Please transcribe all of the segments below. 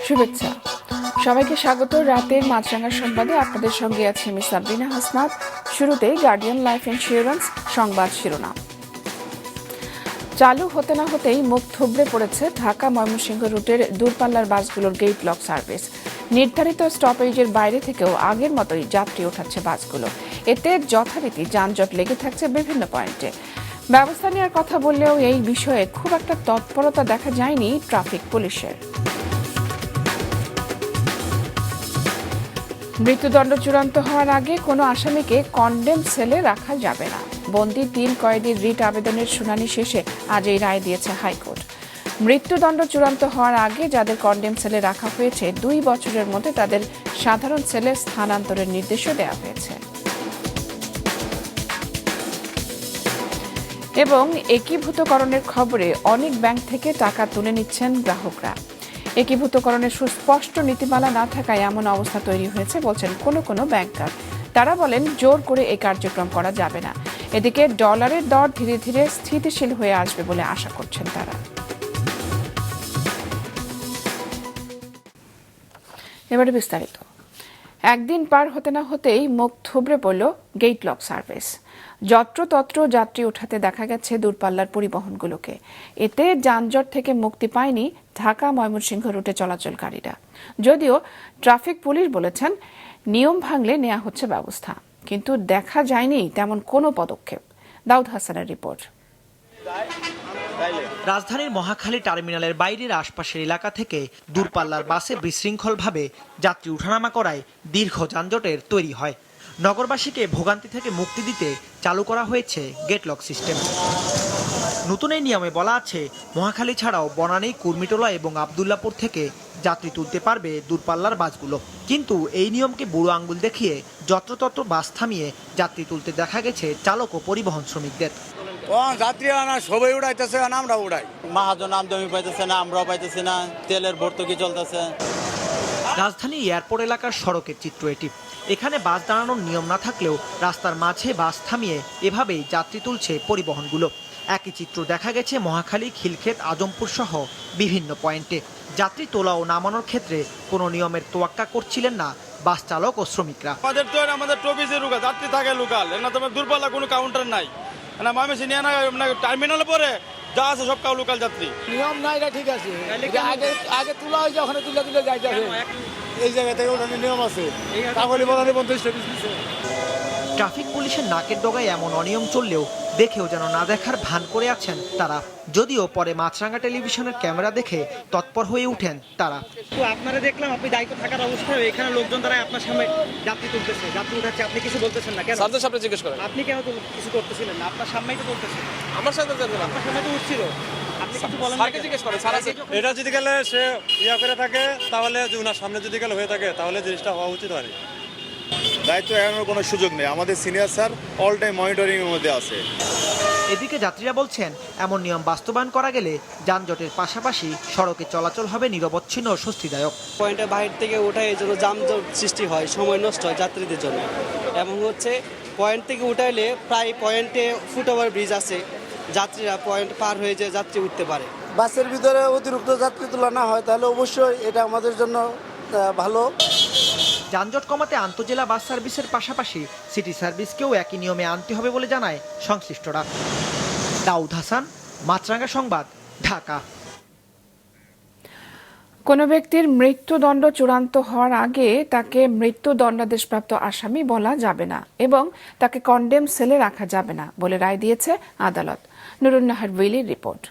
শুভেচ্ছা, সবাইকে স্বাগত রাতের মাছরাঙা সংবাদে। আপনাদের সঙ্গে আছি আমি সাবরিনা হাসনাত। শুরুতেই গার্ডিয়ান লাইফ ইন্স্যুরেন্স সংবাদ শিরোনাম। চালু হতে না হতেই মুখ থুবড়ে পড়েছে ঢাকা ময়মনসিংহ রুটের দূরপাল্লার বাসগুলোর গেট লক সার্ভিস। নির্ধারিত স্টপেজের বাইরে থেকেও আগের মতোই যাত্রী ওঠাচ্ছে বাসগুলো। এতে যথারীতি যানজট লেগে থাকছে বিভিন্ন পয়েন্টে। ব্যবস্থা নেওয়ার কথা বললেও এই বিষয়ে খুব একটা তৎপরতা দেখা যায়নি ট্রাফিক পুলিশের। মৃত্যুদণ্ড চূড়ান্ত হওয়ার আগে কোনো আসামিকে কনডেম সেলে রাখা যাবে না। বন্দি 3 কয়েদির রিট আবেদনের শুনানি শেষে আজ এই রায় দিয়েছে হাইকোর্ট। মৃত্যুদণ্ড চূড়ান্ত হওয়ার আগে যাদের কনডেম সেলে রাখা হয়েছে 2 বছরের মধ্যে তাদের সাধারণ সেলে স্থানান্তরের নির্দেশও দেওয়া হয়েছে। এবং একীভূতকরণের খবরে অনেক ব্যাংক থেকে টাকা তুলে নিচ্ছেন গ্রাহকরা। একীভূতকরণের সুস্পষ্ট নীতিমালা না থাকায় এমন অবস্থা তৈরি হয়েছে বলছেন কোনো ব্যাংকার। তারা বলেন জোর করে এই কার্যক্রম করা যাবে না। এদিকে ডলারের দর ধীরে ধীরে স্থিতিশীল হয়ে আসবে বলে আশা করছেন তারা। এবারে বিস্তারিত। একদিন পার হতে না হতেই মুখ থুবড়ে পড়ল গেট লক সার্ভিস। যত্রতত্র যাত্রী ওঠাতে দেখা গেছে দূরপাল্লার পরিবহনগুলোকে। এতে যানজট থেকে মুক্তি পায়নি ঢাকা ময়মনসিংহ রুটে চলাচলকারীরা। যদিও ট্রাফিক পুলিশ বলেছেন নিয়ম ভাঙলে নেওয়া হচ্ছে ব্যবস্থা, কিন্তু দেখা যায়নি তেমন কোনো পদক্ষেপ। দাউদ হাসানের রিপোর্ট। রাজধানীর মহাখালী টার্মিনালের বাইরের আশপাশের এলাকা থেকে দূরপাল্লার বাসে বিশৃঙ্খলভাবে যাত্রী উঠানামা করায় দীর্ঘ যানজটের তৈরি হয়। নগরবাসীকে ভোগান্তি থেকে মুক্তি দিতে চালু করা হয়েছে গেট লক সিস্টেম। নতুন এই নিয়মে বলা আছে, মহাখালী ছাড়াও বনানী, কুর্মিটোলা এবং আবদুল্লাপুর থেকে যাত্রী তুলতে পারবে দূরপাল্লার বাসগুলো। কিন্তু এই নিয়মকে বুড়ো আঙ্গুল দেখিয়ে যত্রতত্র বাস থামিয়ে যাত্রী তুলতে দেখা গেছে চালক ও পরিবহন শ্রমিকদের। যাত্রী সবাই উড়াইতেছে, আমরা উড়াই। মাহাজন আমদানি পাইতেছে না, আমরাও পাইতেছি না, তেলের ভর্তুকি চলতেছে। রাজধানী এয়ারপোর্ট এলাকার সড়কের চিত্র এটি। এখানে বাস দাঁড়ানোর নিয়ম না থাকলেও রাস্তার মাঝে বাস থামিয়ে এভাবেই যাত্রী তুলছে পরিবহনগুলো। একই চিত্র দেখা গেছে মহাখালী, খিলক্ষেত, আজমপুর সহ বিভিন্ন পয়েন্টে। যাত্রী তোলা ও নামানোর ক্ষেত্রে কোনো নিয়মের তোয়াক্কা করছিলেন না বাস চালক ও শ্রমিকরা। আমাদের টপিসে যাত্রী থাকে লোকাল, না তোমার দূরপাল্লা কোনো কাউন্টার নাই। টার্মিনালে পরে যা আছে সব লোকাল যাত্রী। নিয়ম নাই, এটা ঠিক আছে। আগে তোলা হয়েছে, ওখানে তুলে যাইতে হবে। এই জায়গা থেকে ওঠানোর নিয়ম আছে। তাহলে বলা 50 টাকা দিচ্ছে। ট্রাফিক পুলিশের নাকের ডগায় এমন অনিয়ম চললেও দেখেও যেন না দেখার ভান করে আছেন তারা। যদিও পরে মাছরাঙা টেলিভিশনের ক্যামেরা দেখে তৎপর হয়ে উঠেন তারা। তো আপনারা দেখলাম আপনি দায়িত্ব থাকার অবস্থায় এখানে লোকজন দ্বারা আপনার সামনে যাত্রী তুলতেছে, যাত্রী উঠাচ্ছে, আপনি কিছু বলতেছেন না কেন? সামনে জিজ্ঞেস করেন আপনি কেন কিছু করতেছিলেন না? আপনার সামনেই তো বলতেছেন। আমার সাথে আপনার সামনে তো উঠছিল, আপনি কিছু বলেন না। স্যারকে জিজ্ঞেস করেন। স্যার আছে এটা যদি গেলে সে ইয়া করে থাকে, তাহলে ওনার সামনে যদি গেলে হয়ে থাকে, তাহলে জিনিসটা হওয়া উচিত হয়। দায়িত্ব এড়ানোর কোনো সুযোগ নেই। আমাদের senior sir all time monitoring এর মধ্যে আছে। এদিকে যাত্রীরা বলছেন এমন নিয়ম বাস্তবায়ন করা গেলে যানজটের পাশাপাশি সড়কে চলাচল হবে নিরবচ্ছিন্ন ও স্বস্তিদায়ক। পয়েন্টের বাহির থেকে ওঠায় এই জন্য যানজট সৃষ্টি হয়, সময় নষ্ট হয় যাত্রীদের জন্য। এবং পয়েন্ট থেকে উঠাইলে প্রায় পয়েন্টে ফুটওভার ব্রিজ আছে, যাত্রীরা পয়েন্ট পার হয়ে যে যাত্রী উঠতে পারে। বাসের ভিতরে অতিরিক্ত যাত্রী তোলা না হয় তাহলে অবশ্যই এটা আমাদের জন্য ভালো। যানজট কমাতে আন্তজেলা বাস সার্ভিসের পাশাপাশি সিটি সার্ভিসকেও একই নিয়মে আনতে হবে বলে জানায় সংশ্লিষ্টরা। দাউদ হাসান, মাছরাঙা সংবাদ, ঢাকা। কোনো ব্যক্তির মৃত্যুদণ্ড চূড়ান্ত হওয়ার আগে তাকে মৃত্যুদণ্ডাদেশপ্রাপ্ত আসামি বলা যাবে না এবং তাকে কনডেম সেলে রাখা যাবে না বলে রায় দিয়েছে আদালত। নুরুন নাহার উইলির রিপোর্ট।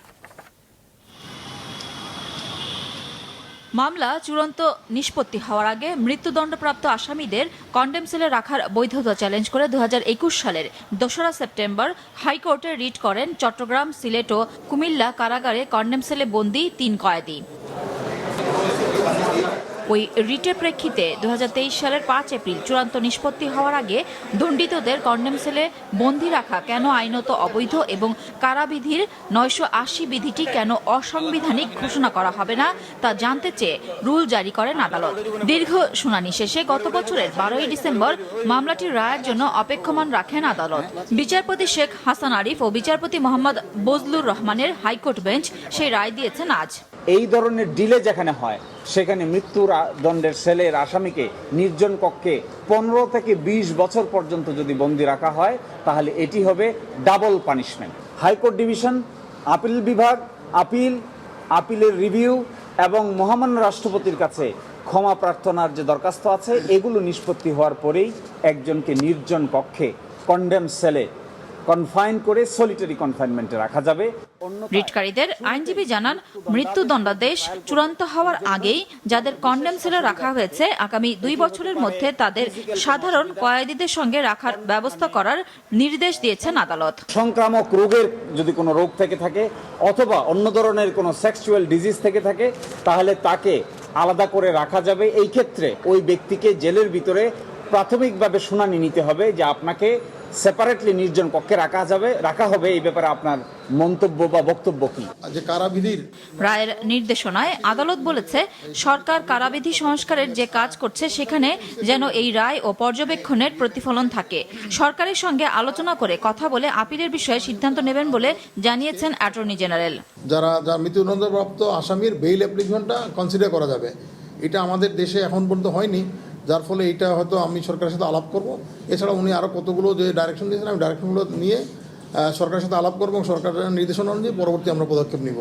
মামলা চূড়ান্ত নিষ্পত্তি হওয়ার আগে মৃত্যুদণ্ডপ্রাপ্ত আসামিদের কনডেম সেলে রাখার বৈধতা চ্যালেঞ্জ করে 2021 সালের 2রা সেপ্টেম্বর হাইকোর্টে রিট করেন চট্টগ্রাম, সিলেট ও কুমিল্লা কারাগারে কনডেম সেলে বন্দী 3 কয়েদি। ওই রিটের প্রেক্ষিতে 2023 সালের 5 এপ্রিল চূড়ান্ত নিষ্পত্তি হওয়ার আগে দণ্ডিতদের কন্ডেম সেলে বন্দী রাখা কেন আইনত অবৈধ এবং কারাবিধির 980 বিধিটি কেন অসাংবিধানিক ঘোষণা করা হবে না তা জানতে চেয়ে রুল জারি করেন আদালত। দীর্ঘ শুনানি শেষে গত বছরের 12ই ডিসেম্বর মামলাটির রায়ের জন্য অপেক্ষমান রাখেন আদালত। বিচারপতি শেখ হাসান আরিফ ও বিচারপতি মোহাম্মদ বজলুর রহমানের হাইকোর্ট বেঞ্চ সেই রায় দিয়েছেন আজ। এই ধরনের ডিলে যেখানে হয় সেখানে মৃত্যুর দণ্ডের সেলের আসামিকে নির্জন কক্ষে 15 থেকে 20 বছর পর্যন্ত যদি বন্দী রাখা হয় তাহলে এটি হবে double punishment. High court division, appeal বিভাগ, আপিলের রিভিউ এবং মহামান্য রাষ্ট্রপতির কাছে ক্ষমা প্রার্থনার যে দরখাস্ত আছে এগুলো নিষ্পত্তি হওয়ার পরেই একজনকে নির্জন কক্ষে কন্ডেম সেলে কনফাইন করে সলিটারি কনফাইনমেন্টে রাখা যাবে। রিটকারীদের আইনজীবী জানান, মৃত্যুদণ্ডাদেশ চূড়ান্ত হওয়ার আগেই যাদের কন্ডেম সেলে রাখা হয়েছে আগামী 2 বছরের মধ্যে তাদের সাধারণ কয়েদিদের সঙ্গে রাখার ব্যবস্থা করার নির্দেশ দিয়েছেন আদালত। সংক্রামক রোগের যদি কোনো রোগ থেকে থাকে অথবা অন্য ধরনের কোনো সেক্সুয়াল ডিজিজ থেকে থাকে তাহলে তাকে আলাদা করে রাখা যাবে। এই ক্ষেত্রে ওই ব্যক্তিকে জেলের ভিতরে প্রাথমিকভাবে শুনানি নিতে হবে যে আপনাকে সেপারেটলি নির্জন কক্ষে রাখা হবে। এই ব্যাপারে আপনার মন্তব্য বা বক্তব্য কি? যে কারাবিধির রায়ের নির্দেশনায় আদালত বলেছে, সরকার কারাবিধি সংস্কারের যে কাজ করছে সেখানে যেন এই রায় ও পর্যবেক্ষণের প্রতিফলন থাকে। সরকারের সঙ্গে আলোচনা করে কথা বলে আপিলের বিষয়ে সিদ্ধান্ত নেবেন বলে জানিয়েছেন অ্যাটর্নি জেনারেল। যারা মৃত্যুদণ্ডপ্রাপ্ত আসামির বেইল অ্যাপ্লিকেশনটা কনসিডার করা যাবে, এটা আমাদের দেশে এখন পর্যন্ত হয়নি, যার ফলে এটা হয়তো আমি সরকারের সাথে আলাপ করব। এছাড়া উনি আরও কতগুলো যে ডাইরেকশন দিয়েছেন আমি ডাইরেকশনগুলো নিয়ে সরকারের সাথে আলাপ করব এবং সরকারের নির্দেশনা অনুযায়ী পরবর্তী আমরা পদক্ষেপ নিব।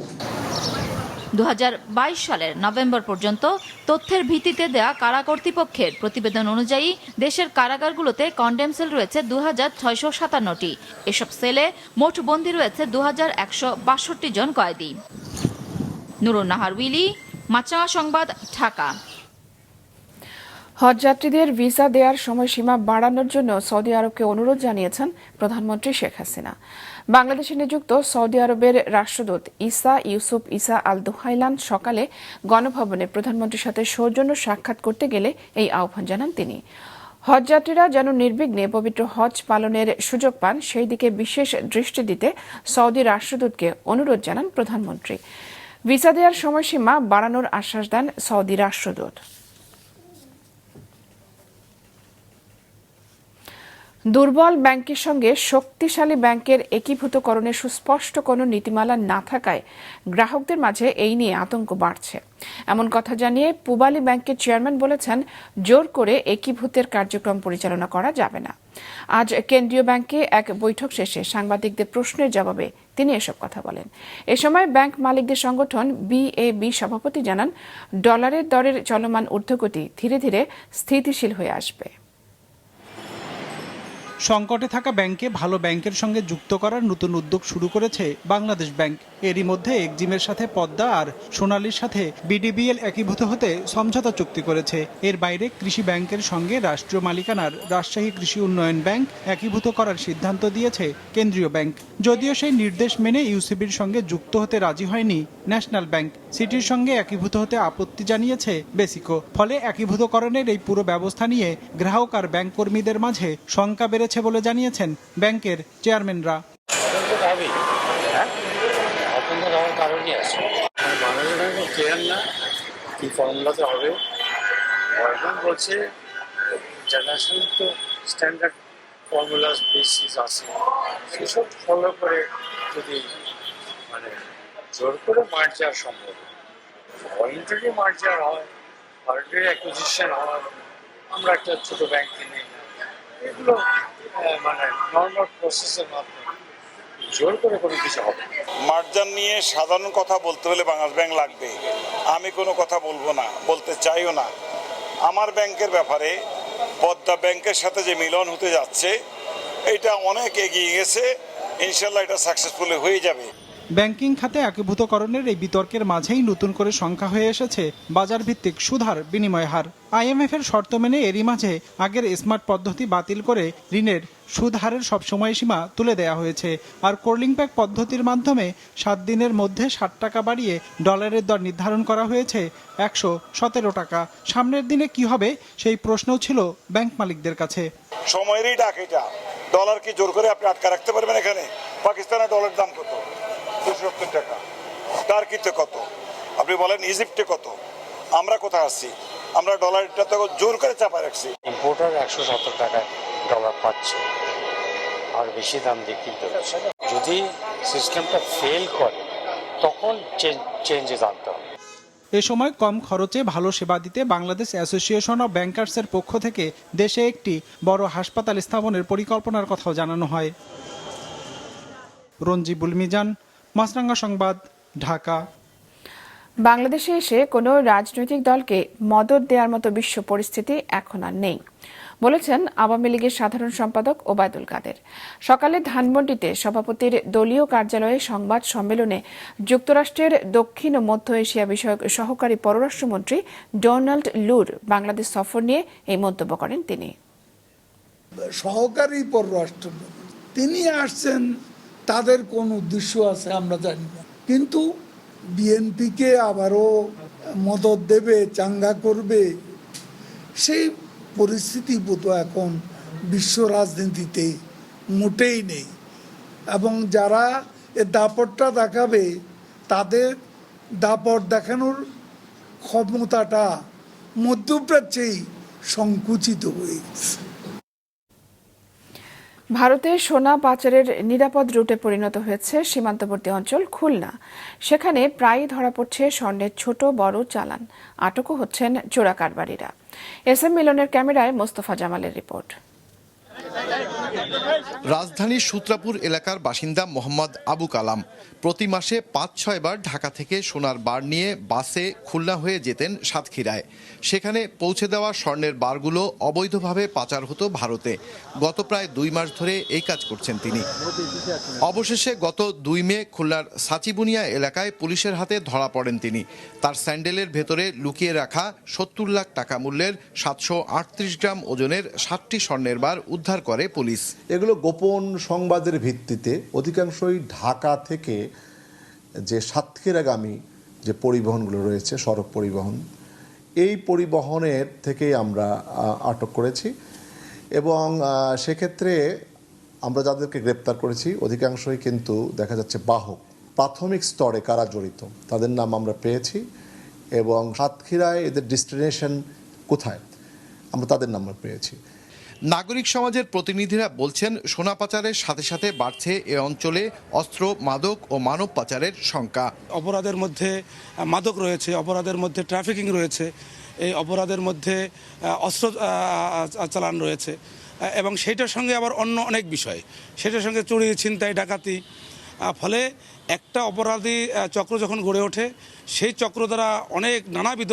2022 সালের নভেম্বর পর্যন্ত তথ্যের ভিত্তিতে দেয়া কারা কর্তৃপক্ষের প্রতিবেদন অনুযায়ী দেশের কারাগারগুলোতে কন্ডেম সেল রয়েছে 2657টি। এসব সেলে মোট বন্দী রয়েছে 2162 জন কয়েদি। নুরুন নাহার উইলি, মাছরাঙা সংবাদ, ঢাকা। হজযাত্রীদের ভিসা দেওয়ার সময়সীমা বাড়ানোর জন্য সৌদি আরবকে অনুরোধ জানিয়েছেন প্রধানমন্ত্রী শেখ হাসিনা। বাংলাদেশে নিযুক্ত সৌদি আরবের রাষ্ট্রদূত ইউসুফ ইসা আল দুহাইলান সকালে গণভবনে প্রধানমন্ত্রীর সাথে সৌজন্য সাক্ষাৎ করতে গেলে এই আহ্বান জানান তিনি। হজযাত্রীরা যেন নির্বিঘ্নে পবিত্র হজ পালনের সুযোগ পান সেই দিকে বিশেষ দৃষ্টি দিতে সৌদি রাষ্ট্রদূতকে অনুরোধ জানান প্রধানমন্ত্রী। ভিসা দেওয়ার সময়সীমা বাড়ানোর আশ্বাস দেন সৌদি রাষ্ট্রদূত। দুর্বল ব্যাংকের সঙ্গে শক্তিশালী ব্যাংকের একীভূতকরণের সুস্পষ্ট কোনো নীতিমালা না থাকায় গ্রাহকদের মাঝে এই নিয়ে আতঙ্ক বাড়ছে। এমন কথা জানিয়ে পূবালী ব্যাংকের চেয়ারম্যান বলেছেন, জোর করে একীভূতের কার্যক্রম পরিচালনা করা যাবে না। আজ কেন্দ্রীয় ব্যাংকে এক বৈঠক শেষে সাংবাদিকদের প্রশ্নের জবাবে তিনি এসব কথা বলেন। এ সময় ব্যাংক মালিকদের সংগঠন BAB সভাপতি জানান, ডলারের দরের চলমান ঊর্ধ্বগতি ধীরে ধীরে স্থিতিশীল হয়ে আসবে। সংকটে থাকা ব্যাংকে ভালো ব্যাংকের সঙ্গে যুক্ত করার নতুন উদ্যোগ শুরু করেছে বাংলাদেশ ব্যাংক। এরই মধ্যে এক্সিমের সাথে পদ্মা আর সোনালীর সাথে BDBL একীভূত হতে সমঝোতা চুক্তি করেছে। এর বাইরে কৃষি ব্যাংকের সঙ্গে রাষ্ট্রীয় মালিকানার রাজশাহী কৃষি উন্নয়ন ব্যাংক একীভূত করার সিদ্ধান্ত দিয়েছে কেন্দ্রীয় ব্যাংক। যদিও সেই নির্দেশ মেনে ইউসিবির সঙ্গে যুক্ত হতে রাজি হয়নি ন্যাশনাল ব্যাংক। সিটির সঙ্গে একীভূত হতে আপত্তি জানিয়েছে বেসিকো। ফলে একীভূতকরণের এই পুরো ব্যবস্থা নিয়ে গ্রাহক আর ব্যাংক কর্মীদের মাঝে শঙ্কা বেড়েছে বলে জানিয়েছেন ব্যাংকের চেয়ারম্যানরা। সেসব ফলো করে যদি জোর করে মার্চ যাওয়া সম্ভব, ভলেন্টারি মার্চ যাওয়া হয়, ভলেন্টারি অ্যাকুইজিশন হয়, আমরা একটা ছোট ব্যাংক কিনে এগুলো নর্মাল প্রসেসের মাধ্যমে জোর করে কোনো কিছু হবে। মার্জার নিয়ে সাধারণ কথা বলতে হলে বাংলাদেশ ব্যাংক লাগবে। আমি কোনো কথা বলবো না, বলতে চাইও না। আমার ব্যাংকের ব্যাপারে পদ্মা ব্যাংকের সাথে যে মিলন হতে যাচ্ছে এটা অনেক এগিয়ে গেছে, ইনশাল্লাহ এটা সাকসেসফুলি হয়ে যাবে। ব্যাংকিং খাতে একীভূতকরণের এই বিতর্কের মাঝেই নতুন করে সংখ্যা হয়ে এসেছে বাজার ভিত্তিক সুদহার বিনিময় হার। IMF এর শর্ত মেনে এরই মাঝে আগের স্মার্ট পদ্ধতি বাতিল করে ঋণের সুদ হারের সব সময়সীমা তুলে দেওয়া হয়েছে। আর কোলিং প্যাক পদ্ধতির মাধ্যমে 7 দিনের মধ্যে 60 টাকা বাড়িয়ে ডলারের দর নির্ধারণ করা হয়েছে 117 টাকা। সামনের দিনে কি হবে সেই প্রশ্নও ছিল ব্যাংক মালিকদের কাছে। সময়েরই ডাক এটা। ডলার কি জোর করে আপনি আটকা রাখতে পারবেন এখানে? পাকিস্তানের ডলার দাম কত? 270 টাকা। টার্কিতে কত? আপনি বলেন ইজিপ্টে কত? আমরা কোথায় আছি? আমরা ডলারটা তো জোর করে চাপায় রাখছি। ইম্পোর্টার 170 টাকায় ডলার পাচ্ছে আর বেশি দাম দিয়ে কিনতে হচ্ছে। যদি সিস্টেমটা ফেল করে তখন চেঞ্জেস আনতে হবে। এ সময় কম খরচে ভালো সেবা দিতে বাংলাদেশ অ্যাসোসিয়েশন অব ব্যাংকার্সের পক্ষ থেকে দেশে একটি বড় হাসপাতাল স্থাপনের পরিকল্পনার কথাও জানানো হয়। রঞ্জিবুল মিজান, মাছরাঙ্গা সংবাদ, ঢাকা। বাংলাদেশে এসে কোনো রাজনৈতিক দলকে মদদ দেওয়ার মতো বিশ্ব পরিস্থিতি এখন আর নেই বলেছেন আওয়ামী লীগের সাধারণ সম্পাদক ওবায়দুল কাদের। সকালে ধানমন্ডিতে সভাপতির দলীয় কার্যালয়ে সংবাদ সম্মেলনে যুক্তরাষ্ট্রের দক্ষিণ ও মধ্য এশিয়া বিষয়ক সহকারী পররাষ্ট্রমন্ত্রী ডোনাল্ড লুর বাংলাদেশ সফর নিয়ে এই মন্তব্য করেন তিনি। সহকারী পররাষ্ট্রমন্ত্রী তিনি আসছেন, তাদের কোন উদ্দেশ্য আছে আমরা জানি না, কিন্তু বিএনপিকে আবারও মদত দেবে, চাঙ্গা করবে, সেই পরিস্থিতি বোধ এখন বিশ্ব রাজনীতিতে মোটেই নেই। এবং যারা এ দাপটটা দেখাবে তাদের দাপট দেখানোর ক্ষমতাটা মধ্যপ্রাচ্যেই সংকুচিত হয়ে গেছে। ভারতে সোনা পাচারের নিরাপদ রুটে পরিণত হয়েছে সীমান্তবর্তী অঞ্চল খুলনা। সেখানে প্রায়ই ধরা পড়ছে স্বর্ণের ছোট বড় চালান। আটকও হচ্ছেন চোরা কারবারিরা। SM মিলনের ক্যামেরায় মোস্তফা জামালের রিপোর্ট। রাজধানীর সূত্রাপুর এলাকার বাসিন্দা মোহাম্মদ আবু কালাম প্রতি মাসে 5-6 বার ঢাকা থেকে সোনার বার নিয়ে বাসে খুলনা হয়ে যেতেন সাতক্ষীরায়। সেখানে পৌঁছে দেওয়া স্বর্ণের বারগুলো অবৈধভাবে পাচার হতো ভারতে। গত প্রায় 2 মাস ধরে এই কাজ করছেন তিনি। অবশেষে গত 2 মে খুলনার সাচিবুনিয়া এলাকায় পুলিশের হাতে ধরা পড়েন তিনি। তার স্যান্ডেলের ভেতরে লুকিয়ে রাখা 70 লাখ টাকা মূল্যের 738 গ্রাম ওজনের 60টি স্বর্ণের বার উদ্ধার করে পুলিশ। এগুলো গোপন সংবাদের ভিত্তিতে অধিকাংশই ঢাকা থেকে যে সাতক্ষীরাগামী যে পরিবহনগুলো রয়েছে, সড়ক পরিবহন, এই পরিবহনের থেকে আমরা আটক করেছি। এবং সেক্ষেত্রে আমরা যাদেরকে গ্রেপ্তার করেছি অধিকাংশই কিন্তু দেখা যাচ্ছে বাহক। প্রাথমিক স্তরে কারা জড়িত তাদের নাম আমরা পেয়েছি, এবং সাতক্ষীরায় এদের ডেস্টিনেশন কোথায় আমরা তাদের নাম্বার পেয়েছি। নাগরিক সমাজের প্রতিনিধিরা বলছেন সোনা পাচারের সাথে সাথে বাড়ছে এ অঞ্চলে অস্ত্র, মাদক ও মানব পাচারের সংখ্যা। অপরাধের মধ্যে মাদক রয়েছে, অপরাধের মধ্যে ট্রাফিকিং রয়েছে, এই অপরাধের মধ্যে অস্ত্র চালান রয়েছে, এবং সেইটার সঙ্গে আবার অন্য অনেক বিষয়, সেটার সঙ্গে চুরি, ছিনতাই, ডাকাতি। ফলে একটা অপরাধী চক্র যখন গড়ে ওঠে, সেই চক্র দ্বারা অনেক নানাবিধ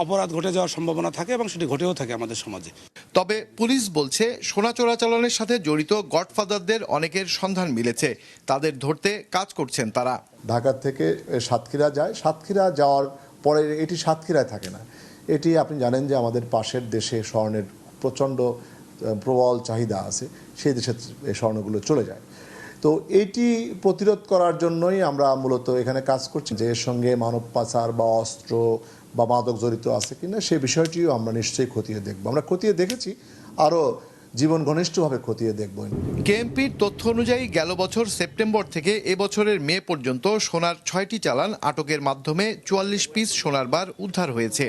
অপরাধ ঘটে যাওয়ার সম্ভাবনা থাকে, এবং সেটি ঘটেও থাকে আমাদের সমাজে। তবে পুলিশ বলছে সোনা চোরাচালানের সাথে জড়িত গডফাদারদের অনেকের সন্ধান মিলেছে। তাদের ধরতে কাজ করছেন তারা। ঢাকা থেকে সাতক্ষীরা যায়, সাতক্ষীরা যাওয়ার পরে এটি সাতক্ষীরায় থাকে না, এটি আপনি জানেন যে আমাদের পাশের দেশে স্বর্ণের প্রচণ্ড প্রবল চাহিদা আছে, সেই দেশে এই স্বর্ণগুলো চলে যায়। তো এটি প্রতিরোধ করার জন্যই আমরা মূলত এখানে কাজ করছি, যে এর সঙ্গে মানব পাচার বা অস্ত্র বা মাদক জড়িত আছে কিনা সেই বিষয়টিও আমরা নিশ্চয়ই খতিয়ে দেখব। আমরা খতিয়ে দেখেছি, আরও জীবন ঘনিষ্ঠভাবে খতিয়ে দেখব। কেএমপির তথ্য অনুযায়ী গেল বছর সেপ্টেম্বর থেকে এবছরের মে পর্যন্ত সোনার 6টি চালান আটকের মাধ্যমে 44 পিস সোনার বার উদ্ধার হয়েছে।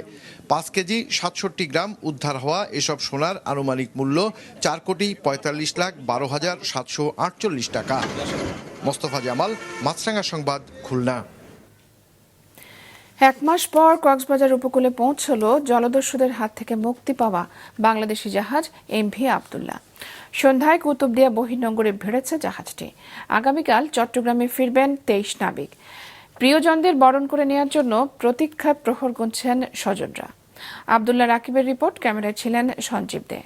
5 কেজি 67 গ্রাম উদ্ধার হওয়া এসব সোনার আনুমানিক মূল্য 4,45,12,748 টাকা। মোস্তফা জামাল, মাছরাঙ্গা সংবাদ, খুলনা। 1 মাস পর কক্সবাজার উপকূলে পৌঁছল জলদস্যুদের হাত থেকে মুক্তি পাওয়া বাংলাদেশি জাহাজ MV আব্দুল্লাহ। সন্ধ্যায় কুতুবদিয়া বহির্নোঙরে ভিড়েছে জাহাজটি। আগামীকাল চট্টগ্রামে ফিরবেন 23 নাবিক। প্রিয়জনদের বরণ করে নেওয়ার জন্য প্রতীক্ষায় প্রহর গুনছেন স্বজনরা। আব্দুল্লাহ রাকিবের রিপোর্ট, ক্যামেরায় ছিলেন সঞ্জীব দে।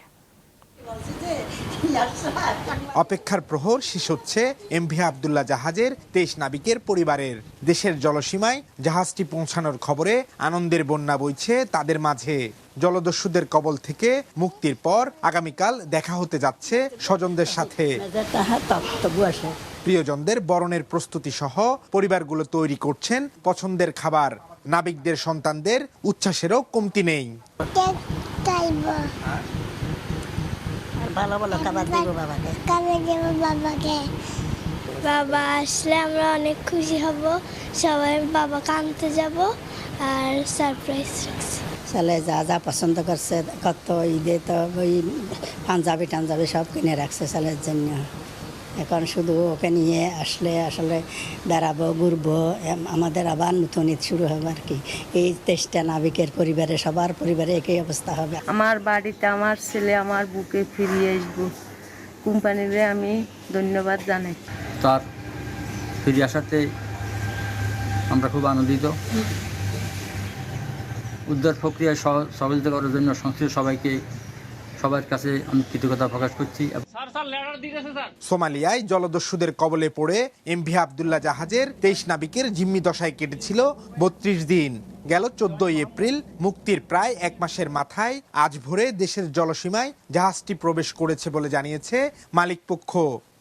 অপেক্ষার প্রহর শেষ হচ্ছে এমভি আবদুল্লাহ জাহাজের 23 নাবিকের পরিবারের। দেশের জলসীমায় জাহাজটি পৌঁছানোর খবরে আনন্দের বন্যা বইছে তাদের মাঝে। জলদস্যুদের কবল থেকে মুক্তির পর আগামীকাল দেখা হতে যাচ্ছে স্বজনদের সাথে। প্রিয়জনদের বরণের প্রস্তুতি সহ পরিবারগুলো তৈরি করছেন পছন্দের খাবার। নাবিকদের সন্তানদের উচ্ছ্বাসেরও কমতি নেই। বাবা আসলে আমরা অনেক খুশি হব, সবাই বাবাকে আনতে যাব আর সারপ্রাইজ রাখছি। ছেলে যা যা পছন্দ করছে, কত ঈদে তো ওই পাঞ্জাবি টাঞ্জাবি সব কিনে রাখছে ছেলের জন্য। এখন শুধু ওকে নিয়ে আসলে আসলে বেড়াবো, ঘুরবো, আমাদের আবার নতুন ঈদ শুরু হবে আর কি। এই 23টা নাবিকের পরিবারে সবার পরিবারে একই অবস্থা হবে। আমার বাড়িতে আমার ছেলে আমার বুকে ফিরিয়ে আসবো, কোম্পানিরে আমি ধন্যবাদ জানাই। তার ফিরে আসাতে আমরা খুব আনন্দিত। উদ্ধার প্রক্রিয়ায় সহযোগিতা করার জন্য সংশ্লিষ্ট সবার কাছে আমি কৃতজ্ঞতা প্রকাশ করছি। সোমালিয়ায় জলদস্যুদের কবলে পড়ে এমভি আবদুল্লাহ জাহাজের 23 নাবিকের জিম্মি দশায় কেটেছিল 32 দিন। গেল 14 এপ্রিল মুক্তির প্রায় 1 মাসের মাথায় আজ ভোরে দেশের জলসীমায় জাহাজটি প্রবেশ করেছে বলে জানিয়েছে মালিকপক্ষ।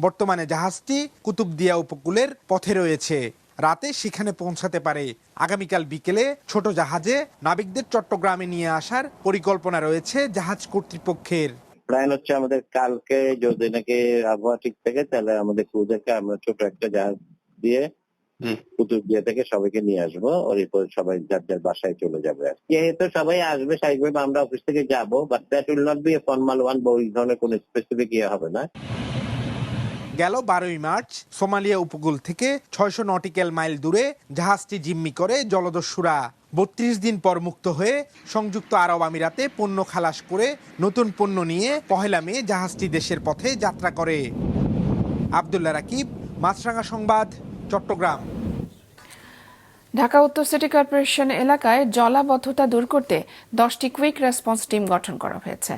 বর্তমানে জাহাজটি কুতুবদিয়া উপকূলের পথে রয়েছে। রাতে সেখানে পৌঁছাতে পারে। আগামীকাল বিকেলে ছোট জাহাজে নাবিকদের চট্টগ্রামে নিয়ে আসার পরিকল্পনা রয়েছে জাহাজ কর্তৃপক্ষের। প্ল্যান হচ্ছে আমাদের কালকে যদি নাকি আবহাওয়া ঠিক থাকে তাহলে আমাদের ক্রুদেরকে আমরা ছোট একটা জাহাজ দিয়ে কুতুবদিয়া থেকে সবাইকে নিয়ে আসবো। ওর পর সবাই যার যার বাসায় চলে যাবে। যেহেতু সবাই আসবে স্বাভাবিকভাবে আমরা অফিস থেকে যাবো, but that will not be a formal one বা ওই ধরনের কোনো স্পেসিফিক ইয়ে হবে না। গেল 12 মার্চ সোমালিয়া উপকূল থেকে 600 নটিক্যাল মাইল দূরে জাহাজটি জিম্মি করে জলদস্যুরা। 32 দিন পর মুক্ত হয়ে সংযুক্ত আরব আমিরাতে পণ্য খালাস করে নতুন পণ্য নিয়ে 1 মে জাহাজটি দেশের পথে যাত্রা করে। আব্দুল্লাহ রাকিব, মাছরাঙা সংবাদ, চট্টগ্রাম। ঢাকা উত্তর সিটি কর্পোরেশন এলাকায় জলাবদ্ধতা দূর করতে 10টি কুইক রেসপন্স টিম গঠন করা হয়েছে।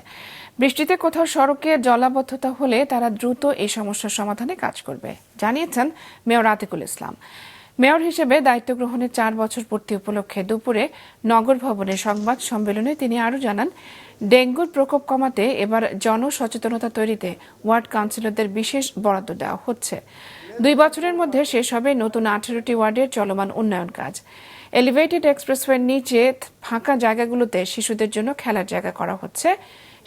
বৃষ্টিতে কোথাও সড়কে জলাবদ্ধতা হলে তারা দ্রুত এই সমস্যার সমাধানে কাজ করবে, জানিয়েছেন মেয়র আতিকুল ইসলাম। মেয়র হিসেবে দায়িত্ব গ্রহণের 4 বছর পূর্তি উপলক্ষে দুপুরে নগর ভবনে সংবাদ সম্মেলনে তিনি আরও জানান, ডেঙ্গুর প্রকোপ কমাতে এবার জনসচেতনতা তৈরিতে ওয়ার্ড কাউন্সিলরদের বিশেষ বরাদ্দ দেওয়া হচ্ছে। 2 বছরের মধ্যে শেষ হবে নতুন 18টি ওয়ার্ডের চলমান উন্নয়ন কাজ। এলিভেটেড এক্সপ্রেসওয়ের নিচে ফাঁকা জায়গাগুলোতে শিশুদের জন্য খেলার জায়গা করা হচ্ছে।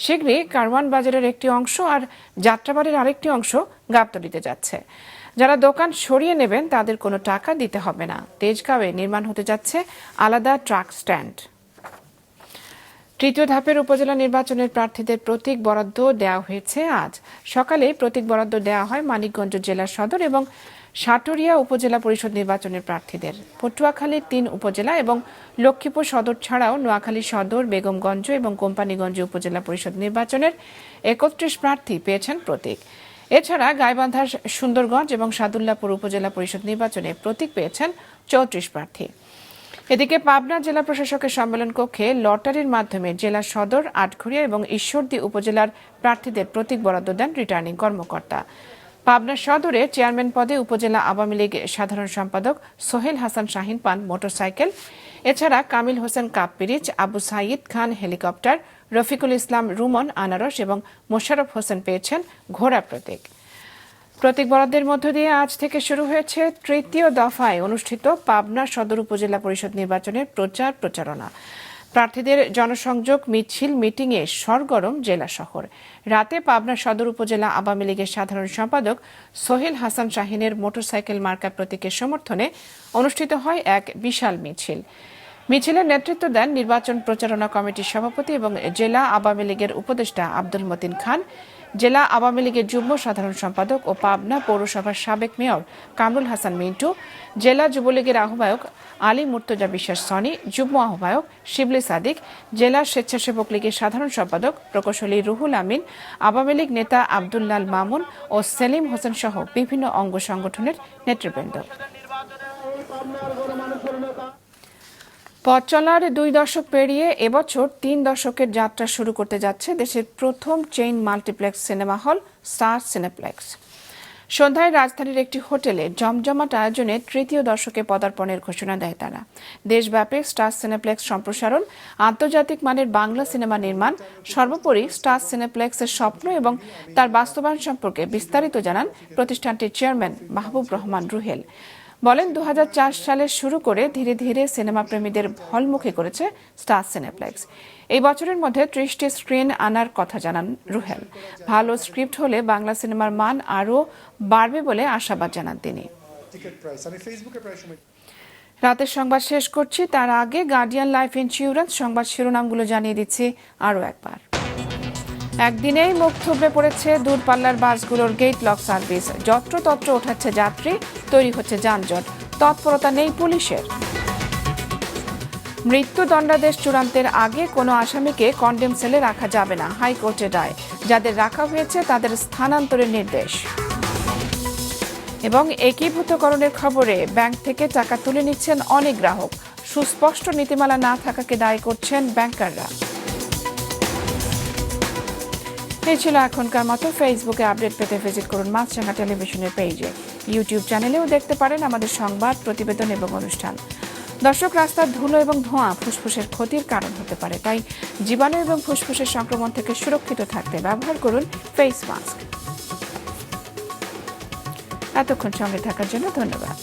শীঘ্রই কারওয়ান বাজারের একটি অংশ আর যাত্রাবাড়ির আরেকটি অংশ গাবতলীতে যাচ্ছে। যারা দোকান সরিয়ে নেবেন তাদের কোনো টাকা দিতে হবে না। তেজগাঁওয়ে নির্মাণ হতে যাচ্ছে আলাদা ট্রাক স্ট্যান্ড। তৃতীয় ধাপের উপজেলা নির্বাচনের প্রার্থীদের প্রতীক বরাদ্দ দেওয়া হয়েছে। আজ সকালে প্রতীক বরাদ্দ দেওয়া হয় মানিকগঞ্জ জেলা সদর এবং সাটুরিয়া উপজেলা পরিষদ নির্বাচনের প্রার্থীদের। পটুয়াখালীর 3 উপজেলা এবং লক্ষ্মীপুর সদর ছাড়াও নোয়াখালী সদর, বেগমগঞ্জ এবং কোম্পানীগঞ্জ উপজেলা পরিষদ নির্বাচনের 31 প্রার্থী পেয়েছেন প্রতীক। এছাড়া গাইবান্ধার সুন্দরগঞ্জ এবং সাদুল্লাপুর উপজেলা পরিষদ নির্বাচনে প্রতীক পেয়েছেন 34 প্রার্থী। এদিকে পাবনা জেলা প্রশাসকের সম্মেলন কক্ষে লটারির মাধ্যমে জেলা সদর, আটঘরিয়া এবং ঈশ্বরদী উপজেলার প্রার্থীদের প্রতীক বরাদ্দ দেন রিটার্নিং কর্মকর্তা। পাবনা সদরে চেয়ারম্যান পদে উপজেলা আওয়ামী লীগ সাধারণ সম্পাদক সোহেল হাসান শাহিন পান মোটরসাইকেল। এছাড়া কামিল হোসেন কাপপিরিচ, আবু সাইদ খান হেলিকপ্টার, রফিকুল ইসলাম রুমন আনারস এবং মোশাররফ হোসেন পেয়েছেন ঘোড়া প্রতীক। প্রতীক বরাদ্দের মধ্য দিয়ে আজ থেকে শুরু হয়েছে তৃতীয় দফায় অনুষ্ঠিত পাবনা সদর উপজেলা পরিষদ নির্বাচনের প্রচারণা। প্রার্থীদের জনসংযোগ, মিছিল, মিটিংয়ে সরগরম জেলা শহর। রাতে পাবনা সদর উপজেলা আওয়ামী লীগের সাধারণ সম্পাদক সোহেল হাসান শাহিনের মোটরসাইকেল মার্কা প্রতীকের সমর্থনে অনুষ্ঠিত হয় এক বিশাল মিছিল। মিছিলের নেতৃত্ব দেন নির্বাচন প্রচারণা কমিটির সভাপতি এবং জেলা আওয়ামী লীগের উপদেষ্টা আব্দুল মতিন খান, জেলা আওয়ামী লীগের যুগ্ম সাধারণ সম্পাদক ও পাবনা পৌরসভার সাবেক মেয়র কামরুল হাসান মিন্টু, জেলা যুবলীগের আহ্বায়ক আলী মুর্তজা বিশ্বাস সনি, যুগ্ম আহ্বায়ক শিবলি সাদিক, জেলা স্বেচ্ছাসেবক লীগের সাধারণ সম্পাদক প্রকৌশলী রুহুল আমিন, আওয়ামী লীগ নেতা আব্দুল্লাল মামুন ও সেলিম হোসেন সহ বিভিন্ন অঙ্গ সংগঠনের নেতৃবৃন্দ। পথ চলার 2 দশক পেরিয়ে এবছর 3 দশকের যাত্রা শুরু করতে যাচ্ছে দেশের প্রথম chain multiplex cinema hall star cineplex. সন্ধ্যায় রাজধানীর একটি হোটেলে জমজমাট আয়োজনে তৃতীয় দশকে পদার্পণের ঘোষণা দেয় তারা। দেশব্যাপী স্টার সিনেপ্লেক্স সম্প্রসারণ, আন্তর্জাতিক মানের বাংলা সিনেমা নির্মাণ, সর্বোপরি স্টার সিনেপ্লেক্সের স্বপ্ন এবং তার বাস্তবায়ন সম্পর্কে বিস্তারিত জানান প্রতিষ্ঠানটির চেয়ারম্যান মাহবুব রহমান রুহেল। বলেন 2004 সালে শুরু করে ধীরে ধীরে সিনেমা প্রেমীদের ভলমুখী করেছে স্টার সিনেপ্লেক্স। এই বছরের মধ্যে 30টি স্ক্রিন আনার কথা জানান রুহেল। ভালো স্ক্রিপ্ট হলে বাংলা সিনেমার মান আরও বাড়বে বলে আশাবাদ জানান তিনি। রাতের সংবাদ শেষ করছি, তার আগে গার্ডিয়ান লাইফ ইন্স্যুরেন্স সংবাদ শিরোনামগুলো জানিয়ে দিচ্ছি আরও একবার। একদিনেই মুখ থুবড়ে পড়েছে দূরপাল্লার বাসগুলোর গেট লক সার্ভিস। যত্রতত্র ওঠাচ্ছে যাত্রী, তৈরি হচ্ছে যানজট, তৎপরতা নেই পুলিশের। মৃত্যুদণ্ডাদেশ চূড়ান্তের আগে কোনো আসামিকে কন্ডেম সেলে রাখা যাবে না, হাইকোর্টের রায়। যাদের রাখা হয়েছে তাদের স্থানান্তরের নির্দেশ। এবং একীভূতকরণের খবরে ব্যাংক থেকে টাকা তুলে নিচ্ছেন অনেক গ্রাহক, সুস্পষ্ট নীতিমালা না থাকাকে দায়ী করছেন ব্যাংকাররা। এই ছিল এখনকার মতো। ফেসবুকে আপডেট পেতে ভিজিট করুন মাছরাঙা টেলিভিশনের পেজে। ইউটিউব চ্যানেলেও দেখতে পারেন আমাদের সংবাদ, প্রতিবেদন এবং অনুষ্ঠান। দর্শক, রাস্তার ধুলো এবং ধোঁয়া ফুসফুসের ক্ষতির কারণ হতে পারে, তাই জীবাণু এবং ফুসফুসের সংক্রমণ থেকে সুরক্ষিত থাকতে ব্যবহার করুন ফেস মাস্ক। এতক্ষণ সঙ্গে থাকার জন্য ধন্যবাদ।